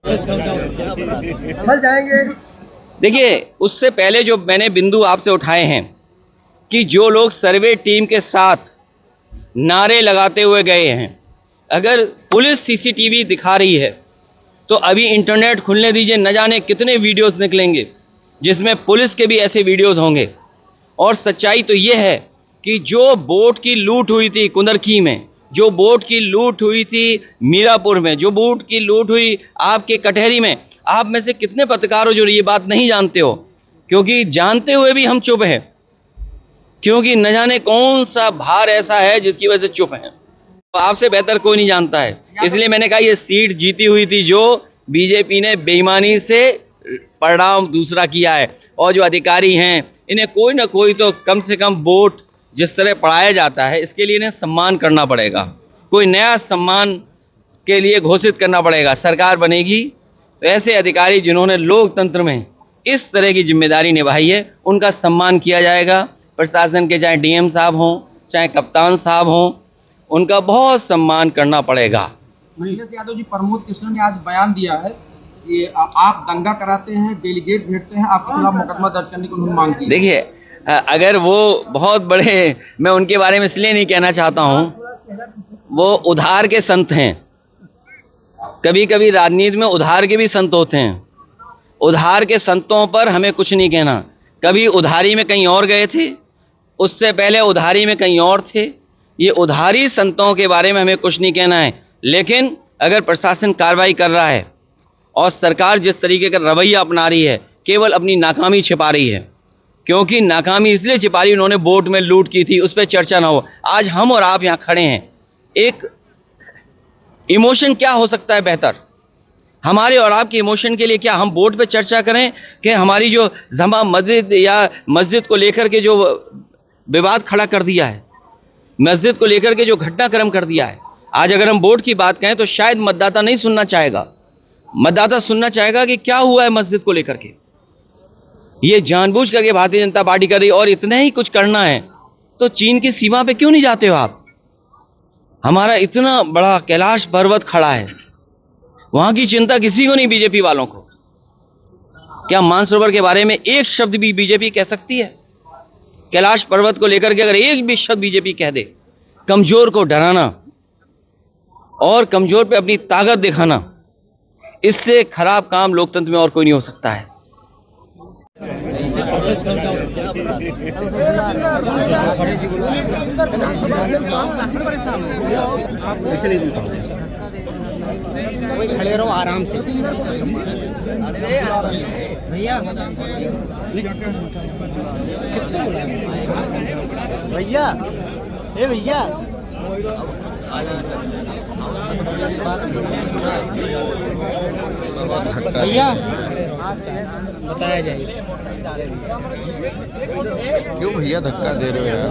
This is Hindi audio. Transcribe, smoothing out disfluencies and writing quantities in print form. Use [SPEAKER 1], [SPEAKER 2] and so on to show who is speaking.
[SPEAKER 1] फल जाएंगे।
[SPEAKER 2] देखिए, उससे पहले जो मैंने बिंदु आपसे उठाए हैं कि जो लोग सर्वे टीम के साथ नारे लगाते हुए गए हैं, अगर पुलिस सीसीटीवी दिखा रही है तो अभी इंटरनेट खुलने दीजिए, न जाने कितने वीडियोस निकलेंगे जिसमें पुलिस के भी ऐसे वीडियोस होंगे। और सच्चाई तो ये है कि जो बोट की लूट हुई थी कुंदरखी में, जो बोट की लूट हुई थी मीरापुर में, जो बोट की लूट हुई आपके कटहरी में, आप में से कितने पत्रकार हो जो ये बात नहीं जानते हो? क्योंकि जानते हुए भी हम चुप हैं, क्योंकि न जाने कौन सा भार ऐसा है जिसकी वजह से चुप हैं। तो आपसे बेहतर कोई नहीं जानता है, इसलिए मैंने कहा ये सीट जीती हुई थी जो बीजेपी ने बेईमानी से परिणाम दूसरा किया है। और जो अधिकारी हैं इन्हें कोई ना कोई तो कम से कम वोट जिस तरह पढ़ाया जाता है इसके लिए इन्हें सम्मान करना पड़ेगा, कोई नया सम्मान के लिए घोषित करना पड़ेगा। सरकार बनेगी तो ऐसे अधिकारी जिन्होंने लोकतंत्र में इस तरह की जिम्मेदारी निभाई है उनका सम्मान किया जाएगा। प्रशासन के चाहे डीएम साहब हों चाहे कप्तान साहब हों, उनका बहुत सम्मान करना पड़ेगा।
[SPEAKER 1] अखिलेश यादव जी, प्रमोद कृष्ण ने आज बयान दिया है कि आप दंगा कराते हैं, डेलीगेट भेजते हैं, आपके खिलाफ मुकदमा दर्ज करने की उन्होंने मांग की।
[SPEAKER 2] देखिए, अगर वो बहुत बड़े, मैं उनके बारे में इसलिए नहीं कहना चाहता हूँ, वो उधार के संत हैं। कभी कभी राजनीति में उधार के भी संत होते हैं। उधार के संतों पर हमें कुछ नहीं कहना। कभी उधारी में कहीं और गए थे, उससे पहले उधारी में कहीं और थे। ये उधारी संतों के बारे में हमें कुछ नहीं कहना है। लेकिन अगर प्रशासन कार्रवाई कर रहा है और सरकार जिस तरीके का रवैया अपना रही है, केवल अपनी नाकामी छिपा रही है। क्योंकि नाकामी इसलिए छिपा रही, उन्होंने बोट में लूट की थी, उस पर चर्चा ना हो। आज हम और आप यहाँ खड़े हैं, एक इमोशन क्या हो सकता है बेहतर? हमारे और आपके इमोशन के लिए क्या हम बोट पे चर्चा करें कि हमारी जो जमा मस्जिद या मस्जिद को लेकर के जो विवाद खड़ा कर दिया है, मस्जिद को लेकर के जो घटनाक्रम कर दिया है, आज अगर हम बोट की बात कहें तो शायद मतदाता नहीं सुनना चाहेगा। मतदाता सुनना चाहेगा कि क्या हुआ है मस्जिद को लेकर के। ये जानबूझ करके भारतीय जनता पार्टी कर रही है। और इतना ही कुछ करना है तो चीन की सीमा पे क्यों नहीं जाते हो आप? हमारा इतना बड़ा कैलाश पर्वत खड़ा है, वहां की चिंता किसी को नहीं, बीजेपी वालों को। क्या मानसरोवर के बारे में एक शब्द भी बीजेपी कह सकती है? कैलाश पर्वत को लेकर के अगर एक भी शब्द बीजेपी कह दे, कमजोर को डराना और कमजोर पे अपनी ताकत दिखाना, इससे खराब काम लोकतंत्र में और कोई नहीं हो सकता है।
[SPEAKER 1] खड़े रहो आराम से भैया। किसको भैया? ए भैया, भैया बताया जाएगा।
[SPEAKER 3] क्यों भैया धक्का दे रहे हो यार?